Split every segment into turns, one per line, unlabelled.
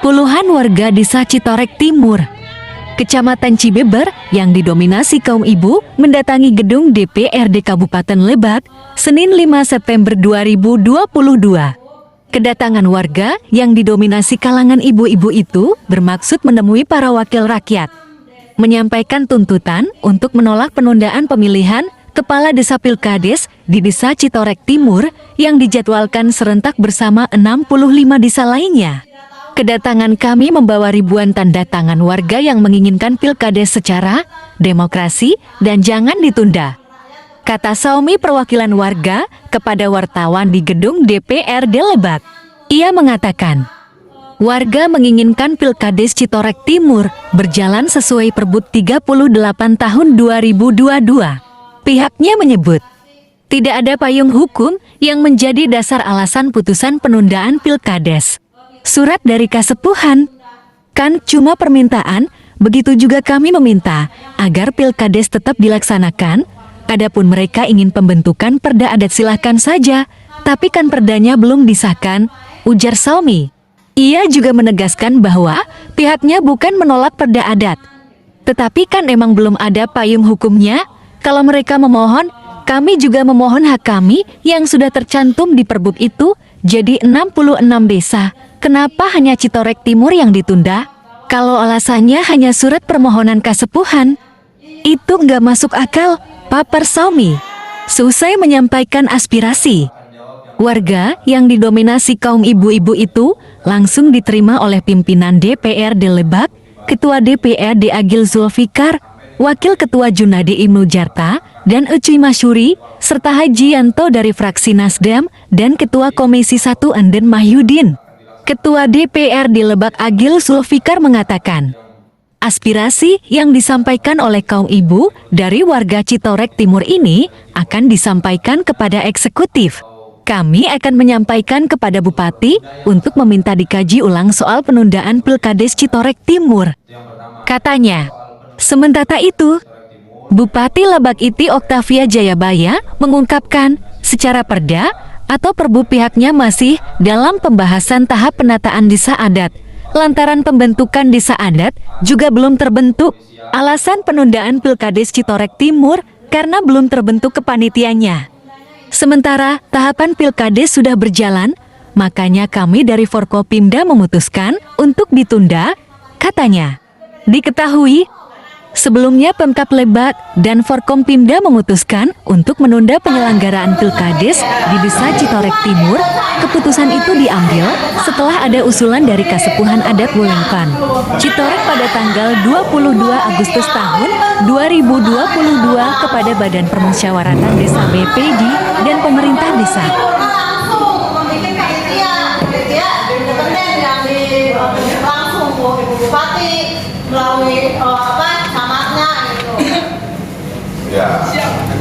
Puluhan warga Desa Citorek Timur, Kecamatan Cibeber yang didominasi kaum ibu mendatangi gedung DPRD Kabupaten Lebak, Senin 5 September 2022. Kedatangan warga yang didominasi kalangan ibu-ibu itu bermaksud menemui para wakil rakyat, menyampaikan tuntutan untuk menolak penundaan pemilihan Kepala Desa Pilkades di Desa Citorek Timur yang dijadwalkan serentak bersama 65 desa lainnya. Kedatangan kami membawa ribuan tanda tangan warga yang menginginkan Pilkades secara demokrasi dan jangan ditunda, kata Saumi perwakilan warga kepada wartawan di gedung DPRD Lebak. Ia mengatakan, warga menginginkan Pilkades Citorek Timur berjalan sesuai Perbud 38 tahun 2022. Pihaknya menyebut, tidak ada payung hukum yang menjadi dasar alasan putusan penundaan Pilkades. Surat dari Kasepuhan kan cuma permintaan, begitu juga kami meminta agar Pilkades tetap dilaksanakan. Adapun mereka ingin pembentukan perda adat silahkan saja, tapi kan perdanya belum disahkan, ujar Saumi. Ia juga menegaskan bahwa pihaknya bukan menolak perda adat, tetapi kan emang belum ada payung hukumnya. Kalau mereka memohon, kami juga memohon hak kami yang sudah tercantum di Perbuk itu, jadi 66 desa. Kenapa hanya Citorek Timur yang ditunda? Kalau alasannya hanya surat permohonan Kasepuhan, itu nggak masuk akal, papar Saumi. Selesai menyampaikan aspirasi, warga yang didominasi kaum ibu-ibu itu langsung diterima oleh pimpinan DPRD Lebak, Ketua DPRD Agil Zulfikar, Wakil Ketua Junadi Ibnu Jarta, dan Ucuy Masyuri, serta Haji Yanto dari fraksi Nasdem, dan Ketua Komisi 1 Anden Mahyudin. Ketua DPRD Lebak Agil Zulfikar mengatakan, aspirasi yang disampaikan oleh kaum ibu dari warga Citorek Timur ini akan disampaikan kepada eksekutif. Kami akan menyampaikan kepada Bupati untuk meminta dikaji ulang soal penundaan Pilkades Citorek Timur, katanya. Sementara itu, Bupati Lebak Iti Oktavia Jayabaya mengungkapkan secara perda atau Perbu pihaknya masih dalam pembahasan tahap penataan desa adat. Lantaran pembentukan desa adat juga belum terbentuk. Alasan penundaan Pilkades Citorek Timur karena belum terbentuk kepanitianya. Sementara tahapan Pilkades sudah berjalan, makanya kami dari Forkopimda memutuskan untuk ditunda, katanya. Diketahui, sebelumnya Pemkab Lebak dan Forkompimda memutuskan untuk menunda penyelenggaraan Pilkades di Desa Citorek Timur. Keputusan itu diambil setelah ada usulan dari Kasepuhan Adat Wewengkon Citorek pada tanggal 22 Agustus tahun 2022 kepada Badan Permusyawaratan Desa BPD dan pemerintah desa.
Melalui camatnya gitu. Ya.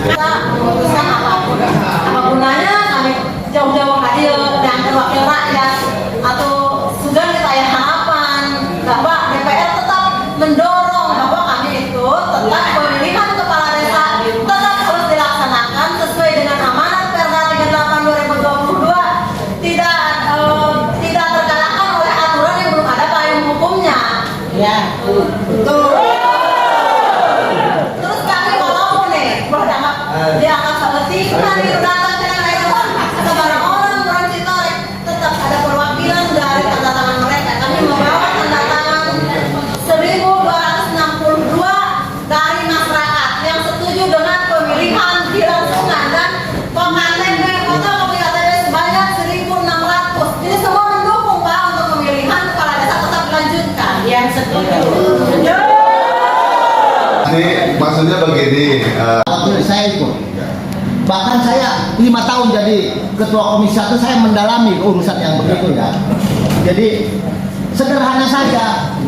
Kita memutuskan apapun. Apa gunanya kami jauh-jauh hadir dan wakil rakyat atau sudah kita ya harapan bahwa DPR tetap mendorong bahwa kami itu tetap pemilihan kepala desa tetap harus dilaksanakan sesuai dengan amanat Perda 38 2022, tidak terkalahkan oleh aturan yang belum ada payung hukumnya. Ya. Betul. Terus kami walaupun dia akan selesai nanti datang dengan airwan sebarang orang Citorek tetap ada perwakilan dari tanda tangan mereka. Kami membawa tanda tangan 1.262 dari masyarakat yang setuju dengan pemilihan dilangsungkan dan pengantin foto kopi KTP sebanyak 1.600. Jadi semua mendukung Pak untuk pemilihan kepala desa tetap dilanjutkan. Yang setuju.
Ini maksudnya begini,
waktu saya ikut, bahkan saya 5 tahun jadi ketua komisi 1, saya mendalami urusan yang begitu ya. Jadi sederhana saja,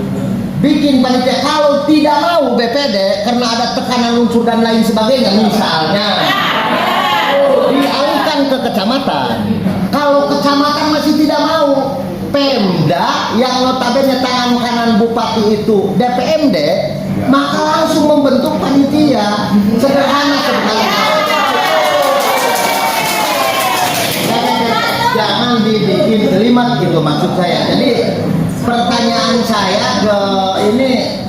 bikin panitia kalau tidak mau BPD karena ada tekanan unsur dan lain sebagainya, misalnya dialihkan ke kecamatan. Kalau kecamatan masih tidak mau, Pemda yang notabene tangan kanan bupati itu DPMD, maka langsung membentuk panitia. Sederhana sebenarnya. Jangan dibikin kelimat gitu maksud saya. Jadi pertanyaan saya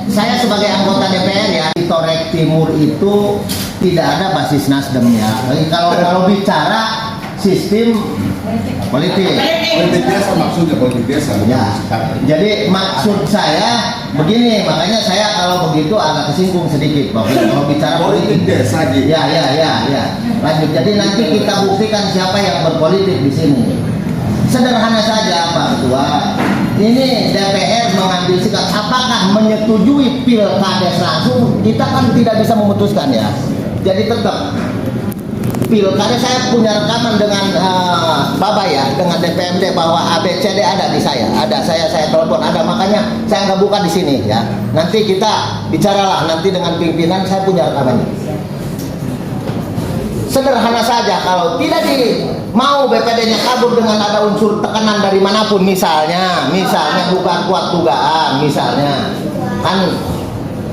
saya sebagai anggota DPR ya, di Torek Timur itu tidak ada basis Nasdem ya. Jadi kalau bicara sistem politik.
Politik biasa maksudnya politik biasa.
Ya. Jadi maksud saya begini, makanya saya kalau begitu agak kesinggung sedikit kalau bicara politik.
biasa aja.
Ya. Lanjut. Jadi nanti kita buktikan siapa yang berpolitik di sini. Sederhana saja Pak Ketua. Ini DPR mengambil sikap apakah menyetujui pilkades langsung, kita kan tidak bisa memutuskan ya. Jadi tetap pilkades, saya punya rekaman dengan Baba ya, dengan DPMD bahwa ABCD ada di saya, saya telepon ada, makanya saya nggak buka di sini ya. Nanti kita bicaralah nanti dengan pimpinan, saya punya rekamannya. Sederhana saja, kalau tidak mau BPD-nya kabur dengan ada unsur tekanan dari manapun, misalnya bukan kuat dugaan, misalnya kan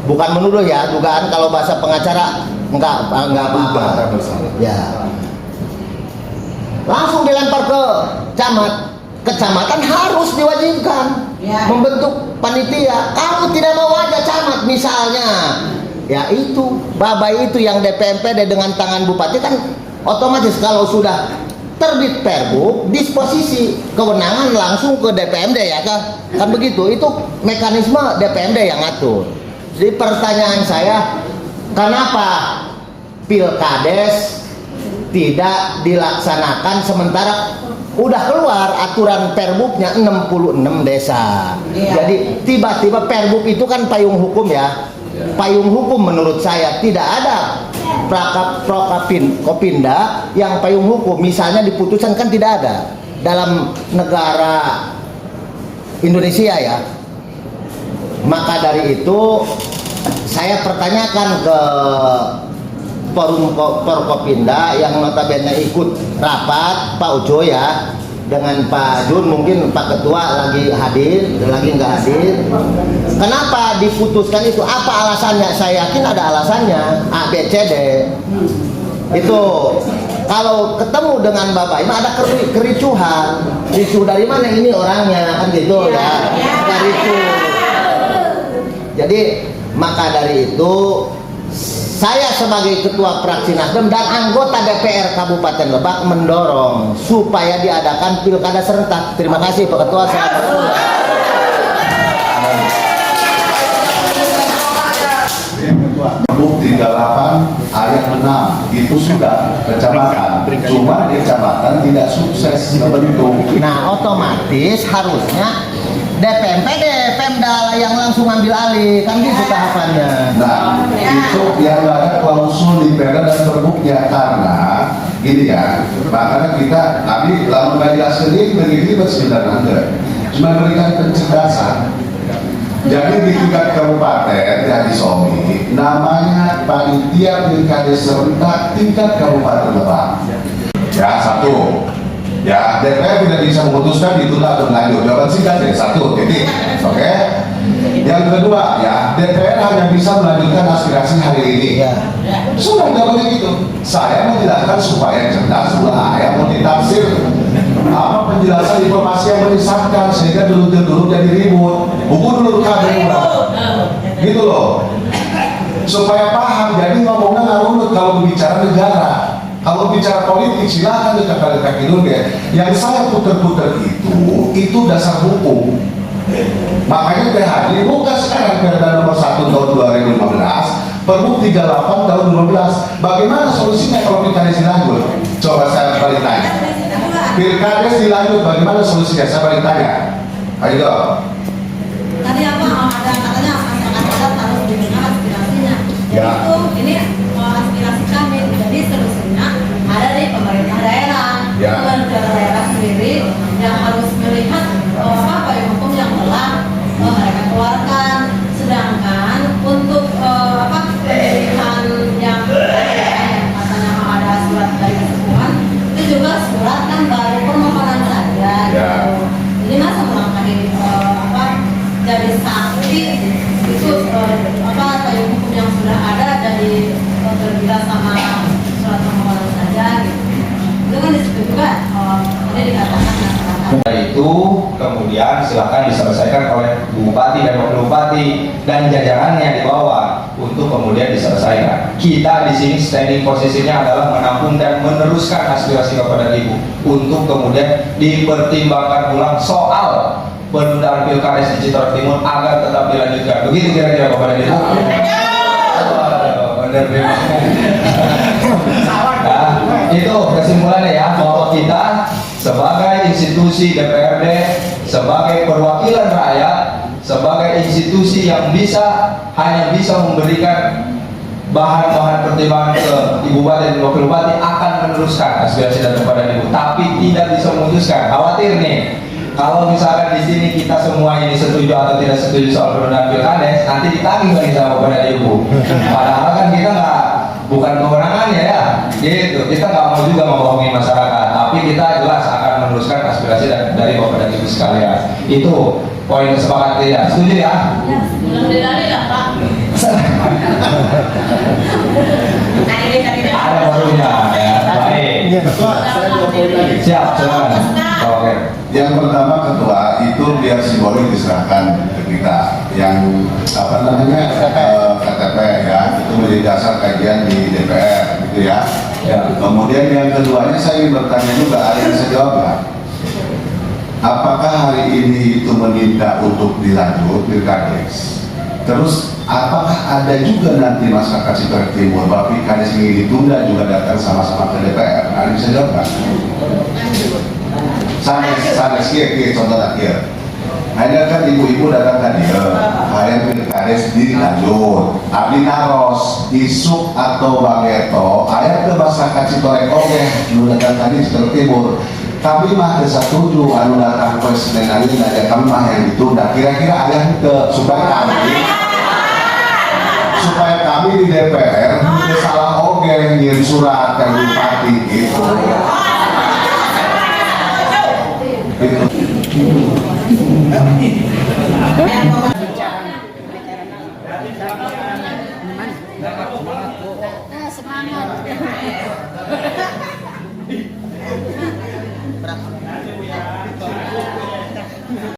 bukan menuduh ya, dugaan kalau bahasa pengacara enggak apa-apa. Ya. Langsung dilempar ke kecamatan harus diwajibkan membentuk panitia. Kalau tidak mau aja camat misalnya. Ya itu, Babai itu yang DPMPD dengan tangan bupati kan otomatis kalau sudah terbit Pergub, disposisi kewenangan langsung ke DPMD ya kan begitu. Itu mekanisme DPMD yang ngatur. Jadi pertanyaan saya, kenapa pilkades tidak dilaksanakan sementara udah keluar aturan Perbubnya 66 desa. Jadi tiba-tiba Perbub itu kan payung hukum ya. Payung hukum menurut saya tidak ada Kopinda yang payung hukum, misalnya diputuskan kan tidak ada dalam negara Indonesia ya. Maka dari itu saya pertanyakan ke forum Forkopinda yang notabene ikut rapat Pak Ujo ya, dengan Pak Jun, mungkin Pak Ketua lagi hadir, lagi nggak hadir. Kenapa diputuskan itu? Apa alasannya? Saya yakin ada alasannya. A, B, C, D. Itu kalau ketemu dengan Bapak ini ada kericuhan. Ricuh dari mana ini orangnya kan gitu ya. Ricuh. Jadi maka dari itu saya sebagai ketua fraksi Nasdem dan anggota DPR Kabupaten Lebak mendorong supaya diadakan pilkada serentak. Terima kasih Pak Ketua.
Pergub 38 ayat 6 itu sudah kecamatan, cuma di kecamatan tidak sukses membentuk.
Nah otomatis harusnya DPMPD, Pemda yang langsung ambil alih, kan gitu tahapannya.
Nah, itu yang ada klausul di Perda dan Perbuknya karena gini ya, makanya kami lalu mediasi ini begini sebenarnya cuma berikan pencerdasan. Jadi di tingkat kabupaten yang di Somi, namanya panitia pilkada serentak tingkat kabupaten Lebak. Ya satu. Ya, DPR tidak bisa memutuskan ditunda atau lanjut. Jawaban singkat ya satu, titik. Oke. Yang kedua, ya DPR hanya bisa melanjutkan aspirasi hari ini. Sudah jawabannya gitu. Saya menjelaskan supaya cerdas, yang mau ditafsir apa penjelasan informasi yang menyesatkan sehingga dulu jadi ribut. Buku dulu kabel gitu loh. Supaya paham. Jadi ngomongnya nggak runut kalau berbicara negara. Kalau bicara politik silakan dekat-dekat dulu ya. Yang saya putar-putar itu dasar hukum. Makanya PHD bukan sekarang Perda nomor 1 tahun 2015, Pergub 38 tahun 2015. Bagaimana solusinya kalau pilkades dilanjut? Coba saya balik tanya. Pilkades dilanjut bagaimana solusinya? Saya balik tanya. Ayo.
Tadi apa ada katanya masyarakat harus didengar aspirasinya. Jadi itu ini aspirasi kami. Jadi solusinya ada di pemerintah daerah. Pemerintah daerah sendiri yang harus melihat apa yang hukum yang telah mereka keluarkan. Sedangkan untuk pemilihan yang katanya ada surat dari kesepuan itu juga surat kan baru permohonan saja. Gitu. Jadi masa melangkahi jadi saksi itu payung hukum yang sudah ada jadi terbilang sama surat permohonan saja gitu. Itu kan disitu juga ini dikatakan masyarakat.
Itu kemudian silakan diselesaikan oleh Bupati dan dan jajarannya di bawah untuk kemudian diselesaikan. Kita di sini standing posisinya adalah menampung dan meneruskan aspirasi kepada Ibu untuk kemudian dipertimbangkan ulang soal penundaan Pilkades di Citorek Timur agar tetap dilanjutkan. Begitu kira-kira kepada Ibu. Benar, nah, itu kesimpulannya ya, bahwa kita sebagai institusi DPRD, sebagai perwakilan rakyat, sebagai institusi yang hanya bisa memberikan bahan-bahan pertimbangan ke Ibu Bupati dan Wakil Bupati, akan meneruskan aspirasi daripada Ibu, tapi tidak bisa memutuskan. Khawatir nih, kalau misalkan di sini kita semua ini setuju atau tidak setuju soal penundaan Pilkades, nanti ditagih lagi sama kepada Ibu. Padahal kan kita bukan kewenangannya ya, gitu. Kita nggak mau juga membohongi masyarakat, tapi kita jelas akan meneruskan aspirasi dari Bapak dan Ibu sekalian. Itu poin kesepakatan ya. Setuju ya?
Alhamdulillah Pak.
Ada barunya ya. Baik. Siap, silakan. Oke.
Yang pertama Ketua, itu biar simbolik diserahkan ke kita yang KTP ya, itu menjadi dasar kajian di DPR gitu ya. Kemudian yang keduanya saya ingin bertanya juga, ada yang saya jawab nggak? Apakah hari ini itu meminta untuk dilanjut Pilkades? Terus apakah ada juga nanti masyarakat Citorek Timur bahwa Pilkades ini ditunda juga datang sama-sama ke DPR? Ada yang bisa jawab nggak? Sanes contoh akhir. Hanya kan ibu-ibu datang tadi, hayang Pilkades dilanjut. Abdi naros, isuk atau Bang Eto, hayang ke masyarakat Citorek oke, lu datang tadi Citorek Timur. Tapi mah setuju anu datang presiden ali ada kami mah yang ditunda. Kira-kira ayah ke supaya kami di DPR tidak salah oke ngirim surat ke bupati gitu.
Semangat.